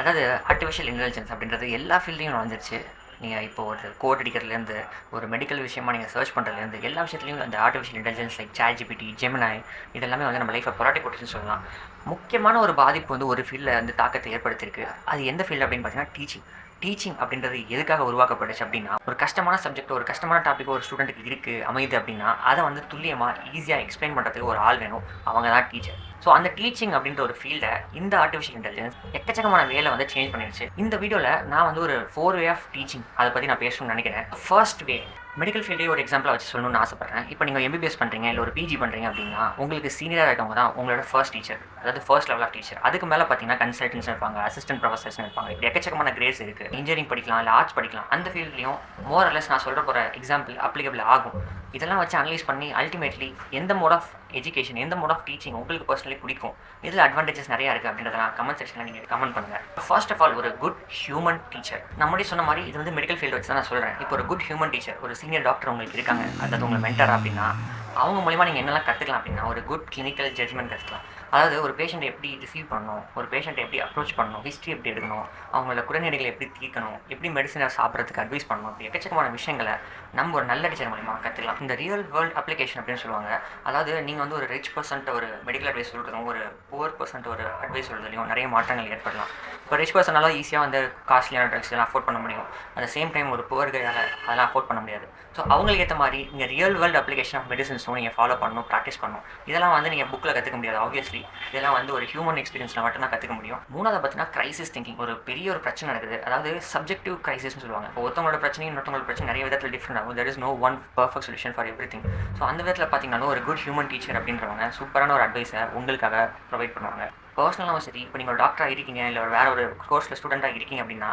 அதாவது artificial intelligence அப்படின்றது எல்லா ஃபீல்ட்லையும் வந்துருச்சு. நீங்கள் இப்போ ஒரு கோட் அடிக்கிறதுலேருந்து ஒரு மெடிக்கல் விஷயமா நீங்கள் சர்ச் பண்ணுறதுலேருந்து எல்லா விஷயத்துலையும் அந்த artificial intelligence like ChatGPT, Gemini இதெல்லாமே வந்து நம்ம லைஃப்பை புரட்டி போட்டுச்சுன்னு சொல்லலாம். முக்கியமான ஒரு பாதிப்பு வந்து ஒரு ஃபீல்டில் வந்து தாக்கத்தை ஏற்படுத்தியிருக்கு. அது எந்த ஃபீல்டு அப்படின்னு பார்த்தீங்கன்னா டீச்சிங் அப்படின்றது எதுக்காக உருவாக்கப்பட்டுச்சு அப்படின்னா, ஒரு கஷ்டமான சப்ஜெக்ட், ஒரு கஷ்டமான டாபிக் ஒரு ஸ்டூடெண்ட்டுக்கு இருக்குது அமையுது அப்படின்னா, அதை வந்து துல்லியமாக ஈஸியாக எக்ஸ்பிளைன் பண்ணுறதுக்கு ஒரு ஆள் வேணும். அவங்க தான் டீச்சர். ஸோ அந்த டீச்சிங் அப்படின்ற ஒரு ஃபீல்டை இந்த ஆர்டிஃபிஷியல் இன்டெலிஜென்ஸ் எக்கச்சக்கமான வேலை வந்து சேஞ்ச் பண்ணிடுச்சு. இந்த வீடியோவில் நான் வந்து ஒரு 4 வே ஆஃப் டீச்சிங் அதை பற்றி நான் பேசணும்னு நினைக்கிறேன். ஃபர்ஸ்ட் வே, மெடிக்கல் ஃபீல்டே ஒரு எக்ஸாம்பிளாக வச்சு சொல்லணும்னு ஆசைப்பட்றேன். இப்போ நீங்கள் MBBS பண்ணுறீங்க, இல்லை ஒரு PG பண்ணுறீங்க அப்படின்னா, உங்களுக்கு சீனியராக இருக்கவங்க தான் உங்களோட ஃபர்ஸ்ட் டீச்சர், அதாவது ஃபர்ஸ்ட் லெவல் ஆஃப் டீச்சர். அதுக்கு மேலே பார்த்தீங்கன்னா கன்சல்டன்ஸ் இருப்பாங்க, அசிஸ்டன்ட் ப்ரொஃபஸர்ஸ் இருப்பாங்க. இப்படி எக்கச்சக்கமான கிரேட்ஸ் இருக்குது. இன்ஜினியரிங் படிக்கலாம், இல்லை ஆர்ட்ஸ் படிக்கலாம். அந்த ஃபீல்ட்லையும் மோர் ஆர் லெஸ் நான் சொல்கிற போகிற எக்ஸாம்பிள் அப்ளிகபிள் ஆகும். இதெல்லாம் வச்சு அனலைஸ் பண்ணி அல்டிமேட்லி எந்த மோட் ஆஃப் எஜுகேஷன், எந்த மோட் ஆஃப் டீச்சிங் உங்களுக்கு பர்சனலி பிடிக்கும், இதில் அட்வான்டேஜஸ் நிறையா இருக்குது அப்படின்றதெல்லாம் கமெண்ட் செக்ஷனில் நீங்கள் கமெண்ட் பண்ணுங்கள். ஃபர்ஸ்ட் ஆஃப் ஆல், ஒரு குட் ஹியூமன் டீச்சர். நம்மளே சொன்ன மாதிரி இது வந்து மெடிக்கல் ஃபீல்டு வச்சு தான் நான் சொல்கிறேன். இப்போ ஒரு குட் ஹியூமன் டீச்சர், ஒரு சீனியர் டாக்டர் உங்களுக்கு இருக்காங்க, அதாவது உங்களை மென்டர் அப்படின்னா, அவங்க மூலிமா நீங்கள் என்னெல்லாம் கற்றுக்கலாம் அப்படின்னா, ஒரு குட் கிளினிக்கல் ஜட்ஜ்மெண்ட் கற்றுக்கலாம். அதாவது ஒரு பேஷண்ட்டை எப்படி ரிசீவ் பண்ணணும், ஒரு பேஷண்ட்டை எப்படி அப்ரோச் பண்ணணும், ஹிஸ்ட்ரி எப்படி எடுக்கணும், அவங்களோட குறைநிலைகளை எப்படி தீர்க்கணும், எப்படி மெடிசனை சாப்பிட்றதுக்கு அட்வைஸ் பண்ணணும், இப்படி எக்கச்சக்கமான விஷயங்களை நம்ம ஒரு நல்ல டீச்சர் மூலிமா கற்றுக்கலாம். இந்த ரியல் வேர்ல்டு அப்ளிகேஷன் அப்படின்னு சொல்லுவாங்க. அதாவது நீங்கள் வந்து ஒரு ரிச் பர்சன்ட் ஒரு மெடிக்கல் அட்வைஸ் சொல்கிறதும், ஒரு புவர் பர்சன்ட் ஒரு அட்வைஸ் சொல்கிறதுலையும் நிறைய மாற்றங்கள் ஏற்படலாம். இப்போ ரிச் பர்சனால ஈஸியாக வந்து காஸ்ட்லியான ட்ரக்ஸ் எல்லாம் அஃபோர்ட் பண்ண முடியும். அட் சேம் டைம் ஒரு புவர் கையால் அதெல்லாம் அஃபோர்ட் பண்ண முடியாது. ஸோ அவங்களுக்கு ஏற்ற மாதிரி நீங்கள் ரியல் வேர்ல்டு அப்ளிகேஷன் ஆஃப் மெடிசன்ஸும் நீங்கள் ஃபாலோ பண்ணணும், ப்ராக்டிஸ் பண்ணணும். இதெல்லாம் வந்து நீங்கள் புக்கில் கற்றுக்க முடியாது. ஆப்வியஸ்லி இதெல்லாம் வந்து ஒரு ஹியூமன் எக்ஸ்பீரியன்ஸில் மட்டும்தான் கற்றுக்க முடியும். மூணாவது பார்த்தீங்கன்னா கிரைசிஸ் திங்கிங். ஒரு பெரிய ஒரு பிரச்சனை நடக்குது, அதாவது சப்ஜெக்டிவ் கிரைசிஸ்னு சொல்லுவாங்க. ஒருத்தவங்களோட பிரச்சனையும் இன்னொருத்தவங்களோட பிரச்சனை நிறைய விதத்தில் டிஃப்ரெண்ட் ஆகும். There is no one perfect solution for everything. So அந்த விதத்தில் பார்த்தீங்கன்னா ஒரு குட் ஹியூமன் டீச்சர் அப்படின்றவங்க சூப்பரான ஒரு அட்வைஸை உங்களுக்காக ப்ரொவைட் பண்ணுவாங்க. பர்சனலாகவும் சரி, இப்போ நீங்கள் ஒரு டாக்டராக இருக்கீங்க, இல்லை வேறு ஒரு கோர்ஸில் ஸ்டூடெண்ட்டாக இருக்கீங்க அப்படின்னா,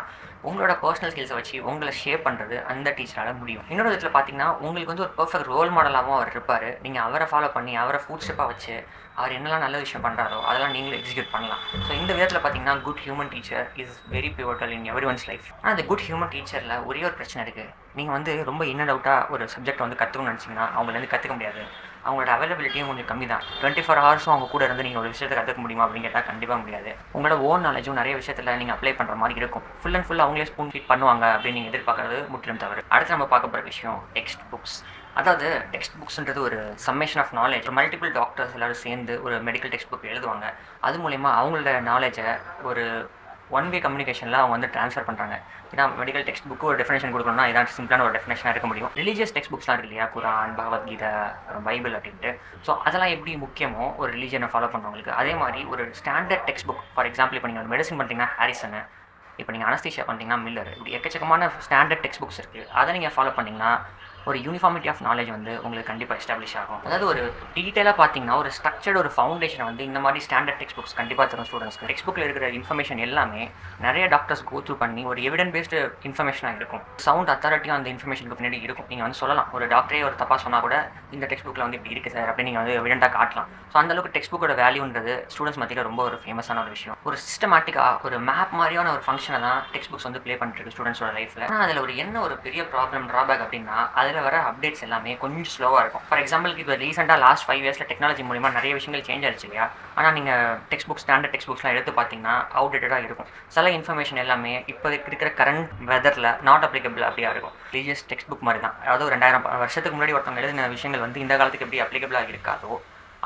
உங்களோட பர்சனல் ஸ்கில்ஸை வச்சு உங்களை ஷேப் பண்ணுறது அந்த டீச்சரால் முடியும். இன்னொரு விதத்தில் பார்த்தீங்கன்னா, உங்களுக்கு வந்து ஒரு பர்ஃபெக்ட் ரோல் மாடலாகவும் அவர் இருப்பார். நீங்கள் அவரை ஃபாலோ பண்ணி அவரை ஃபுட் ஸ்டெப்பாக வச்சு அவர் என்னெல்லாம் நல்ல விஷயம் பண்ணுறாரோ அதெல்லாம் நீங்களும் எக்ஸிக்யூட் பண்ணலாம். ஸோ இந்த விதத்தில் பார்த்தீங்கன்னா good human teacher is very pivotal in every once life. ஆனால் அந்த குட் ஹியூமன் டீச்சரில் ஒரே ஒரு பிரச்சனை இருக்குது. நீங்கள் வந்து ரொம்ப இன் அண்ட் அவுட்டாக ஒரு சப்ஜெக்ட் வந்து கற்றுக்கணும்னு நினச்சிங்கன்னா அவங்களால கற்றுக்க முடியாது. அவங்களோட அவைலபிலிட்டியும் கொஞ்சம் கம்மி தான். 24 ஹவர்ஸும் அவங்க கூட இருந்து நீங்கள் ஒரு விஷயத்தை கற்றுக்க முடியுமா அப்படின்னு கேட்டால் கண்டிப்பாக முடியாது. உங்களோட ஓன் நாலேஜும் நிறைய விஷயத்தில் நீங்கள் அப்ளை பண்ணுற மாதிரி இருக்கும். ஃபுல் அண்ட் ஃபுல் அவங்களே ஸ்பூன் ஃபீட் பண்ணுவாங்க அப்படின்னு நீங்கள் எதிர்பார்க்குறது முற்றிலும் தவறு. அடுத்து நம்ம பார்க்க போகிற விஷயம் டெக்ஸ்ட் புக்ஸ். அதாவது டெக்ஸ்ட் புக்ஸ்ன்றது ஒரு summation of knowledge. Multiple doctors எல்லோரும் சேர்ந்து ஒரு மெடிக்கல் டெக்ஸ்ட் புக் எழுதுவாங்க. அது மூலிமா அவங்களோட நாலேஜை ஒரு ஒன் வே கம்யூனிகேஷனில் அவங்க வந்து ட்ரான்ஸ்ஃபர் பண்ணுறாங்க. ஏன்னா மெடிக்கல் டெக்ஸ்ட் புக்கு ஒரு டெஃபினேஷன் கொடுக்கணும்னா இதான் சிம்பிளான ஒரு டெஃபினேஷனாக இருக்க முடியும். ரிலீஜியஸ் டெக்ஸ்ட் புக்ஸ்லாம் இருக்கு இல்லையா, குரான், பகவத்கீதை, பைபிள் அப்படின்ட்டு. ஸோ அதெல்லாம் எப்படி முக்கியமோ ஒரு ரிலீஜனை ஃபாலோ பண்ணுறவங்களுக்கு, அதே மாதிரி ஒரு standard text book. For example, இப்போ நீங்கள் ஒரு மெடிசன் பண்ணுறீங்கன்னா ஹாரிசனு, இப்போ நீங்கள் அனஸ்தீஷியா பண்ணுறீங்கன்னா மில்லர், இப்படி எக்கச்சக்கமான ஸ்டாண்டர்ட் டெக்ஸ்ட் புக்ஸ் இருக்குது. அதை நீங்கள் ஃபாலோ பண்ணிங்கன்னா ஒரு யூனிஃபார்மிட்டி ஆஃப் நாலேஜ் வந்து உங்களுக்கு கண்டிப்பாக எஸ்டாப்ளிஷ் ஆகும். அதாவது ஒரு டீட்டெயிலாக பார்த்தீங்கன்னா ஒரு ஸ்ட்ரக்சர்டு ஒரு ஃபவுண்டேஷனை வந்து இந்த மாதிரி ஸ்டாண்டர்ட் டெக்ஸ்ட் புக்ஸ் கண்டிப்பாக தரும் ஸ்டூடெண்ட்ஸ்க்கு. டெக்ஸ்ட் புக்கில் இருக்கிற இன்ஃபர்மேஷன் எல்லாமே நிறைய டாக்டர்ஸ் கோ த்ரூ பண்ணி ஒரு எவிடன்ஸ் பேஸ்டு இன்ஃபர்மேஷனாக இருக்கும். சவுண்ட் அத்தாரிட்டியாக அந்த இன்ஃபர்மேஷனுக்கு பின்னாடி இருக்கும். நீங்கள் வந்து சொல்லலாம், ஒரு டாக்டரே ஒரு தப்பாக சொன்னால் கூட இந்த டெக்ஸ்ட் புக்கில் வந்து இப்படி இருக்குது சார் அப்படின்னு நீங்கள் வந்து எவிடென்ட்டாக காட்டலாம். ஸோ அந்தளவுக்கு டெக்ஸ்ட் புக்கோட வேல்யூன்றது ஸ்டூடெண்ட்ஸ் மத்தியில் ரொம்ப ஒரு ஃபேமஸான ஒரு விஷயம். ஒரு சிஸ்டமேட்டிக்காக ஒரு மேப் மாதிரியான ஒரு ஃபங்க்ஷனை தான் டெக்ஸ்ட் புக்ஸ் வந்து ப்ளே பண்ணிட்டு ஸ்டூடெண்ட்ஸோட லைஃப்பில். ஆனால் அதில் ஒரு பெரிய ப்ராப்ளம் ட்ராபேக் அப்படின்னா, அதில் வர அப்டேட்ஸ் எல்லாமே கொஞ்சம் ஸ்லோவாக இருக்கும். ஃபார் எக்ஸாம்பிளுக்கு இப்போ ரீசெண்டாக லாஸ்ட் 5 இயர்ஸில் டெக்னாலஜி மூலிமா நிறைய விஷயங்கள் சேஞ்ச் ஆயிடுச்சு இல்லையா. ஆனால் நீங்கள் டெக்ஸ்ட் புக்ஸ், ஸ்டாண்டர்ட் டெக்ஸ்ட் புக்ஸ்லாம் எடுத்து பார்த்தீங்கன்னா அவுடேட்டடாக இருக்கும். சில இன்ஃபர்மேஷன் எல்லாமே இப்போ இருக்கிற கரண்ட் வெதரில் நாட் அப்ளிகபிள் அப்படியா இருக்கும். ரிலீஜியஸ் டெக்ஸ்ட் புக் மாதிரி தான். அதாவது ஒரு 2000 வருஷத்துக்கு முன்னாடி ஒருத்தவங்க எழுதின விஷயங்கள் வந்து இந்த காலத்துக்கு எப்படி அப்ளிகபிளாக இருக்காதோ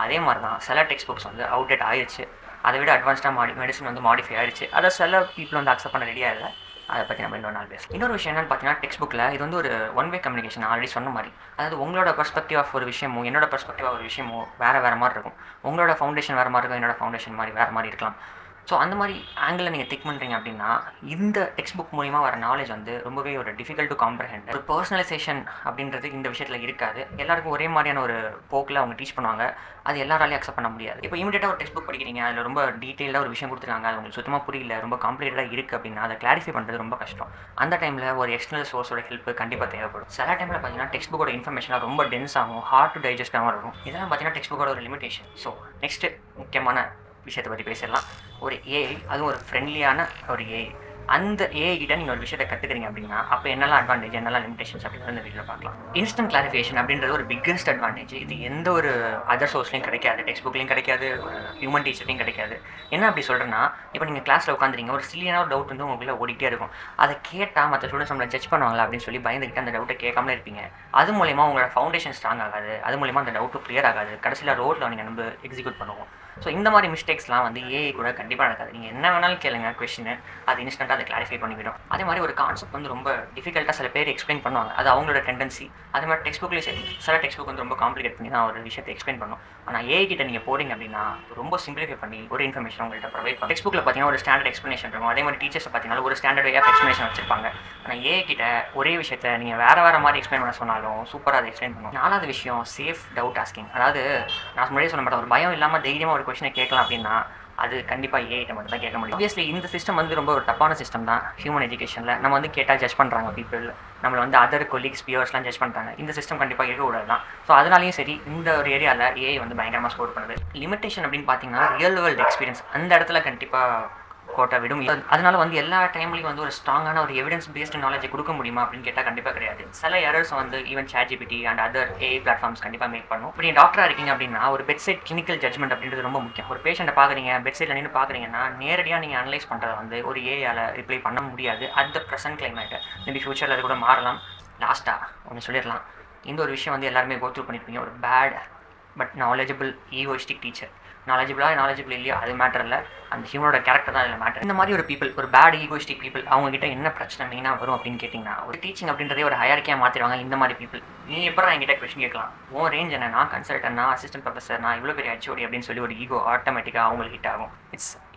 அதே மாதிரி தான் சில டெக்ஸ்ட் புக்ஸ் வந்து அவுடேட் ஆயிடுச்சு. அதை விட அட்வான்ஸ்டாக மெடிசன் வந்து மாடிஃபை ஆயிடுச்சு. அதை சில பீப்புள் வந்து அக்செப்ட் பண்ண ரெடியாக இல்லை. அதை பற்றி நம்ம இன்னொரு நாள் பேசலாம். இன்னொரு விஷயம் என்னென்னு பார்த்தீங்கன்னா, டெக்ஸ்ட் புக்கில் இது வந்து ஒரு ஒன் வே கம்யூனிகேஷன். ஆல்ரெடி சொன்ன மாதிரி, அதாவது உங்களோட பெர்ஸ்பெக்டிவ் ஆஃப் ஒரு விஷயமோ என்னோட பெர்ஸ்பெக்டிவ் ஆஃப் ஒரு விஷயமோ வேறு மாதிரி இருக்கும். உங்களோட ஃபவுண்டேஷன் வேறு மாதிரி இருக்கும், என்னோட ஃபவுண்டேஷன் வேறு மாதிரி இருக்கலாம். ஸோ அந்த மாதிரி ஆங்கிளில் நீங்கள் திங்க் பண்ணுறீங்க அப்படின்னா இந்த டெக்ஸ்ட் புக் மூலிமா வர நாலேஜ் வந்து ரொம்பவே ஒரு டிஃபிகல்ட் டு காம்ப்ரஹெண்ட். ஒரு பர்சனலைசேஷன் அப்படின்றது இந்த விஷயத்தில் இருக்காது. எல்லாருக்கும் ஒரே மாதிரியான ஒரு போக்கில் அவங்க டீச் பண்ணுவாங்க. அது எல்லாராலையும் அக்செப்ட் பண்ண முடியாது. இப்போ இமீடியட்டாக ஒரு டெக்ஸ்ட் புக் படிக்கிறீங்க, அதில் ரொம்ப டீட்டெயிலாக ஒரு விஷயம் கொடுத்துருக்காங்க, அது உங்களுக்கு சுத்தமாக புரியல, ரொம்ப காம்ப்ளிகேட்டடாக இருக்குது அப்படின்னா அதை கிளாரிஃபை பண்ணுறது ரொம்ப கஷ்டம். அந்த டைமில் ஒரு எக்ஸ்டர்னல் சோர்ஸோட ஹெல்ப் கண்டிப்பாக தேவைப்படும். சில டைமில் பார்த்தீங்கன்னா டெக்ஸ்ட் புக்கோட இன்ஃபர்மேஷனாக ரொம்ப டென்ஸ் ஆகும், ஹார்ட் டு டைஜஸ்டாகவும் இருக்கும். இதெல்லாம் பார்த்தீங்கன்னா டெக்ஸ்ட் புக்கோட ஒரு லிமிடேஷன். ஸோ நெக்ஸ்ட்டு முக்கியமான விஷயத்தை பற்றி பேசிடலாம். ஒரு ஏஐ, அதுவும் ஒரு ஃப்ரெண்ட்லியான ஒரு ஏஐ. அந்த ஏஐ கிட்ட நீங்கள் ஒரு விஷயத்தை கற்றுக்கிறீங்க அப்படின்னா அப்போ என்னெல்லாம் அட்வான்டேஜ் என்னெல்லாம் லிமிடேஷன்ஸ் அப்படின்னு இந்த வீடியோவில் பார்க்கலாம். இன்ஸ்டன்ட் கிளாரிஃபிகேஷன் அப்படின்றது ஒரு பிக்கஸ்ட் அட்வான்டேஜ். இது எந்த ஒரு அதர் சோர்ஸ்லையும் கிடைக்காது, டெக்ஸ்ட் புக்லையும் கிடைக்காது, ஒரு ஹியூமன் டீச்சர்லையும் கிடைக்காது. என்ன அப்படி சொல்கிறேன்னா, இப்போ நீங்கள் கிளாஸில் உட்காந்துறீங்க, ஒரு சில்லியான ஒரு டவுட் வந்து உங்களுக்குள்ள ஓடிட்டே இருக்கும். அதை கேட்டால் மற்ற ஸ்டூடெண்ட்ஸ் நம்மளை ஜட்ஜ் பண்ணுவாங்களா அப்படின்னு சொல்லி பயந்துக்கிட்டு அந்த டவுட்டை கேட்காமலே இருப்பீங்க. அது மூலயமா உங்களோட ஃபவுண்டேஷன் ஸ்ட்ராங் ஆகாது, அது மூலயமா அந்த டவுட்டு கிளியர் ஆகாது, கடைசியில் ரோட்டில் நீங்கள் நம்ம எக்ஸிக்யூட் பண்ணுவோம். ஸோ இந்த மாதிரி மிஸ்டேக்ஸ்லாம் வந்து ஏஐ கூட கண்டிப்பாக நடக்காது. நீங்கள் என்ன வேணாலும் கேளுங்க கொஸ்டின், அது இன்ஸ்டன்ட்டாக அதை கிளாரிஃபை பண்ணிவிடும். அதே மாதிரி ஒரு கான்செப்ட் வந்து ரொம்ப டிஃபிகல்ட்டாக சில பேர் எக்ஸ்பிளைன் பண்ணுவாங்க, அது அவங்களோட டெண்டன்சி. அதே மாதிரி டெக்ஸ்ட் புக்லேயும் சரி, சில டெக்ஸ்ட் புக் வந்து ரொம்ப காம்ப்ளிகேட் பண்ணி தான் ஒரு விஷயத்தை எக்ஸ்பிளைன் பண்ணும். ஆனால் ஏஐ கிட்ட நீங்கள் போகிறீங்க அப்படின்னா ரொம்ப சிம்பிளிஃபை பண்ணி ஒரு இன்ஃபர்மேஷன் உங்கள்கிட்ட ப்ரொவைட் பண்ணும். டெக்ஸ்ட் புக்கில் பார்த்தீங்கன்னா ஒரு ஸ்டாண்டர்ட் எக்ஸ்ப்ளனேஷன் இருக்கும், அதே மாதிரி டீச்சர்ஸ் பார்த்தீங்கன்னா ஒரு ஸ்டாண்டர்ட் வே ஆஃப் எக்ஸ்ப்ளனேஷன் வச்சிருப்பாங்க. ஆனால் ஏஐ கிட்ட ஒரே விஷயத்தை நீங்கள் வேறு மாதிரி எக்ஸ்பிளைன் பண்ண சொன்னாலும் சூப்பராக அதை எக்ஸ்பிளைன் பண்ணும். 4வது விஷயம் சேஃப் டவுட் ஆஸ்கிங். அதாவது நான் முன்னாடியே சொல்ல மாட்டேன், ஒரு பயம் இல்லாமல் தைரியமாக ஒரு கொஸ்டினை கேட்கலாம் அப்படின்னா அது கண்டிப்பாக ஏஐ மட்டும் தான் கேட்க முடியும். ஆப்வியஸ்லி இந்த சிஸ்டம் வந்து ரொம்ப ஒரு தப்பான சிஸ்டம் தான். ஹியூமன் எஜுகேஷனில் நம்ம வந்து கேட்டால் ஜட்ஜ் பண்ணுறாங்க பீப்புள், நம்மளை வந்து அதர் கொலீக்ஸ் பியர்ஸ்லாம் ஜட்ஜ் பண்ணுறாங்க. இந்த சிஸ்டம் கண்டிப்பாக இருக்கக்கூடாது தான். ஸோ அதனாலையும் சரி இந்த ஒரு ஏரியாவில் ஏஐ வந்து பயங்கரமாக ஸ்கோர் பண்ணுது. லிமிட்டேஷன் அப்படின்னு பார்த்தீங்கன்னா ரியல் வேர்ல்டு எக்ஸ்பீரியன்ஸ் அந்த இடத்துல கண்டிப்பாக கோட்டை விடும். அதனால வந்து எல்லா டைம்லையும் வந்து ஒரு ஸ்ட்ராங்கான ஒரு எவிடன்ஸ் பேஸ்டு நாலேஜை கொடுக்க முடியுமா அப்படின்னு கேட்டால் கண்டிப்பாக கிடையாது. சில எரர்ஸ் வந்து even ChatGPT and other AI platforms கண்டிப்பாக மேக் பண்ணும். இப்படி டாக்டராக இருக்கீங்க அப்படின்னா ஒரு பெட்சைட் கிளினிக்கல் ஜட்மெண்ட் அப்படின்றது ரொம்ப முக்கியம். ஒரு பேஷண்ட்டை பார்க்குறீங்க, பெட்சைடில் நின்று பார்க்குறீங்கன்னா நேரடியாக நீங்கள் அனலைஸ் பண்ணுறதை வந்து ஒரு ஏஐயால் ரிப்ளை பண்ண முடியாது. அந்த ப்ரெசன்ட் கிளைமேட் மேபி ஃபியூச்சரில் அது கூட மாறலாம். லாஸ்ட்டாக ஒன்று சொல்லிடலாம், இந்த ஒரு விஷயம் வந்து எல்லாருமே கோ த்ரூ பண்ணியிருப்பீங்க. ஒரு bad but knowledgeable egoistic teacher. Knowledgeable இல்லையா அது மேட்டர் இல்லை, அந்த ஹியூமனோட கேரக்டர் தான் இதில் மேட்டர். இந்த மாதிரி ஒரு பீப்பிள், ஒரு பேட் ஈகோயிஸ்டிக் பீப்பிள், அவங்ககிட்ட என்ன பிரச்சனை மெயினாக வரும் அப்படின்னு கேட்டிங்கன்னா ஒரு டீச்சிங் அப்படின்றதே ஒரு ஹையர்க்கியாக மாற்றிடுவாங்க. இந்த மாதிரி பீப்பிள் நீ எப்போ என்கிட்ட கொஸ்டின் கேட்கலாம், உன் ரேஞ்ச் என்ன, நான் கன்சல்டன், நான் அசிஸ்டன்ட் ப்ரொஃபஸர், நான் இவ்வளோ பெரிய HOD அப்படின்னு சொல்லி ஒரு ஈகோ ஆட்டோமேட்டிக்காக அவங்களுக்கு ஹிட் ஆகும்.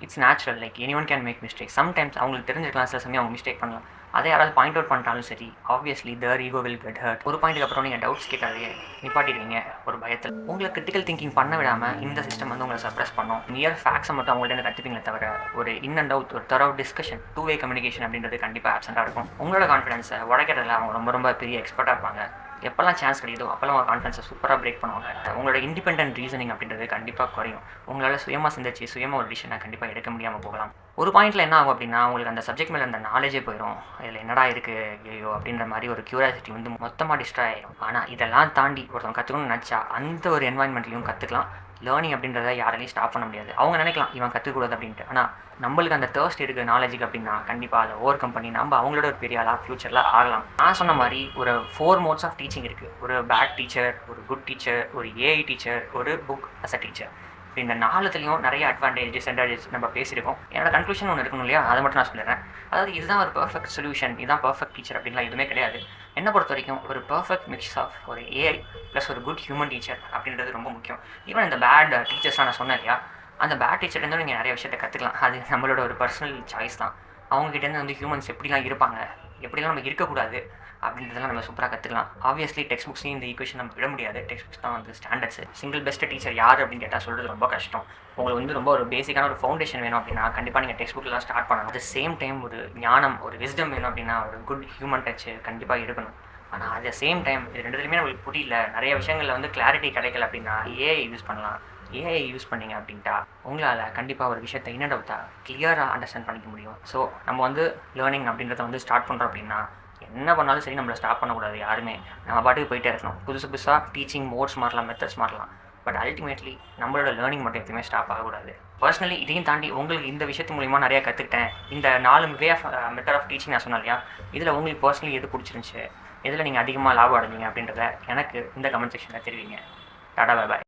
It's natural. Like anyone can make mistake. Sometimes அவங்களுக்கு தெரிஞ்சிருக்கலாம், சில சமயம் அவங்க மிஸ்டேக் பண்ணலாம். அதை யாராவது பாயிண்ட் அவுட் பண்ணிட்டாலும் சரி, obviously their ego will get hurt. ஒரு பாயிண்ட்டுக்கு அப்புறம் நீங்கள் டவுட்ஸ் கேட்டாலே நிப்பாட்டிடுவீங்க ஒரு பயத்தில். உங்களுக்கு கிரிட்டிக்கல் திங்கிங் பண்ண விடாமல் இந்த சிஸ்டம் வந்து உங்களை சப்ரஸ் பண்ணும். நியர் ஃபேக்ட்ஸை மட்டும் அவங்கள்ட்ட கற்றுப்பீங்களே தவிர ஒரு இன் அண்ட் அவுட் ஒரு தரவு டிஸ்கஷன், 2-வே கம்யூனிகேஷன் அப்படின்றது கண்டிப்பாக ஆப்சென்ட்டாக இருக்கும். உங்களோட கான்ஃபிடன்ஸை உடைக்கிறதுல அவங்க ரொம்ப பெரிய எக்ஸ்பர்ட்டாக இருப்பாங்க. எப்போல்லாம் சான்ஸ் கிடைக்குதோ அப்போல்லாம் உங்கள் கான்ஃபிடன்ஸை சூப்பராக பிரேக் பண்ணுவாங்க. உங்களோட இண்டிபெண்டன்ட் ரீசனிங் அப்படின்றது கண்டிப்பாக குறையும். உங்களால் சுயமாக சிந்திச்சு சுயமாக ஒரு டிசிஷனை கண்டிப்பாக எடுக்க முடியாமல் போகலாம். ஒரு பாயிண்ட்டில் என்ன ஆகும் அப்படின்னா உங்களுக்கு அந்த சப்ஜெக்ட் மேலே அந்த நாலேஜே போயிடும். இதில் என்னடா இருக்குது ஐயோ அப்படின்ற மாதிரி ஒரு க்யூரியாசிட்டி வந்து மொத்தமாக டிஸ்ட்ராய் ஆகிடும். ஆனால் இதெல்லாம் தாண்டி ஒருத்தவங்க கற்றுக்கணும்னு நினச்சா அந்த ஒரு என்வாயன்மெண்ட்லையும் கற்றுக்கலாம். லேர்னிங் அப்படின்றத யாராலையும் ஸ்டாப் பண்ண முடியாது. அவங்க நினைக்கலாம் இவன் கற்றுக்கூடாது அப்படின்ட்டு, ஆனால் நம்மளுக்கு அந்த தேர்ஸ்ட் இருக்குது நாலேஜுக்கு அப்படின்னா கண்டிப்பாக அதை ஓவர் கம் பண்ணி நம்ம அவங்களோட ஒரு பெரிய ஆளாக ஃப்யூச்சரில் ஆகலாம். நான் சொன்ன மாதிரி ஒரு 4 மோட்ஸ் ஆஃப் டீச்சிங் இருக்குது. ஒரு பேட் டீச்சர், ஒரு குட் டீச்சர், ஒரு ஏஐ டீச்சர், ஒரு புக் அஸ் அ டீச்சர். இந்த 4த்துலேயும் நிறைய அட்வான்டேஜ் டிஸ்அட்வான்டேஜ் நம்ம பேசியிருக்கோம். என்னோட கன்க்ளூஷன் ஒன்று இருக்கணும் இல்லையா, அதை மட்டும் நான் சொல்லிடுறேன். அதாவது இதுதான் ஒரு பர்ஃபெக்ட் சொல்யூஷன், இதுதான் பர்ஃபெக்ட் டீச்சர் அப்படின்லாம் எதுவுமே கிடையாது. என்னை பொறுத்த வரைக்கும் ஒரு பர்ஃபெக்ட் மிக்ஸ் ஆஃப் ஒரு ஏஐ ப்ளஸ் ஒரு குட் ஹியூமன் டீச்சர் அப்படின்றது ரொம்ப முக்கியம். ஈவன் இந்த பேட் டீச்சர்ஸ்லாம் நான் சொன்னேன் இல்லையா, அந்த பேட் டீச்சர்லேருந்து நீங்கள் நிறைய விஷயத்தை கற்றுக்கலாம். அது நம்மளோட ஒரு பர்சனல் சாய்ஸ் தான். அவங்ககிட்டேருந்து வந்து ஹியூமன்ஸ் எப்படிலாம் இருப்பாங்க, எப்படிலாம் நம்ம இருக்கக்கூடாது அப்படின்றதெல்லாம் நம்ம சூப்பராக கற்றுக்கலாம். ஆப்வியஸ்லி டெக்ஸ்ட் புக்ஸையும் இந்த ஈக்குவேஷன் நம்ம விட முடியாது. டெக்ஸ்ட் புக்ஸ் தான் வந்து ஸ்டாண்டர்ட்ஸ். சிங்கிள் பெஸ்ட் டீச்சர் யார் அப்படின்னு கேட்டால் சொல்கிறது ரொம்ப கஷ்டம். உங்களுக்கு வந்து ரொம்ப ஒரு பேசிக்கான ஒரு ஃபவுண்டேஷன் வேணும் அப்படின்னா கண்டிப்பாக நீங்கள் டெக்ஸ்ட் புக்கில் தான் ஸ்டார்ட் பண்ணணும். அட் சேம் டைம் ஒரு ஞானம், ஒரு விஸ்டம் வேணும் அப்படின்னா ஒரு குட் ஹியூமன் டச் கண்டிப்பாக இருக்கணும். ஆனால் அட் சேம் டைம் இது ரெண்டுத்துலையுமே நம்மளுக்கு புரியல, நிறைய விஷயங்களில் வந்து கிளாரிட்டி கிடைக்கல அப்படின்னா ஏஐ யூஸ் பண்ணலாம். ஏஐ யூஸ் பண்ணிங்க அப்படின்ட்டா உங்களால் கண்டிப்பாக ஒரு விஷயத்தை இன்னட் அவுட்டாக கிளியராக அண்டர்ஸ்டாண்ட் பண்ணிக்க முடியும். ஸோ நம்ம வந்து லேர்னிங் அப்படின்றத வந்து ஸ்டார்ட் பண்ணுறோம் அப்படின்னா என்ன பண்ணாலும் சரி நம்மளை ஸ்டாப் பண்ணக்கூடாது யாருமே. நம்ம பாட்டுக்கு போயிட்டே இருக்கணும். புதுசாக டீச்சிங் மோட்ஸ் மாறலாம், மெத்தட்ஸ் மாறலாம். பட் அல்டிமேட்லி நம்மளோட லேர்னிங் மட்டும் எப்பயுமே ஸ்டாப் ஆகக்கூடாது. பர்சனலி இதையும் தாண்டி உங்களுக்கு இந்த விஷயத்து மூலிமா நிறையா கற்றுக்கிட்டேன். இந்த 4 way of method of teaching நான் சொன்னேன் இல்லையா, இதில் உங்களுக்கு பர்சனலி எது பிடிச்சிருந்துச்சு, எதில் நீங்கள் அதிகமாக லாபம் அடைஞ்சிங்க அப்படின்றத எனக்கு இந்த கமெண்ட் செக்ஷனில் தெரிவிங்க. Tata, bye bye.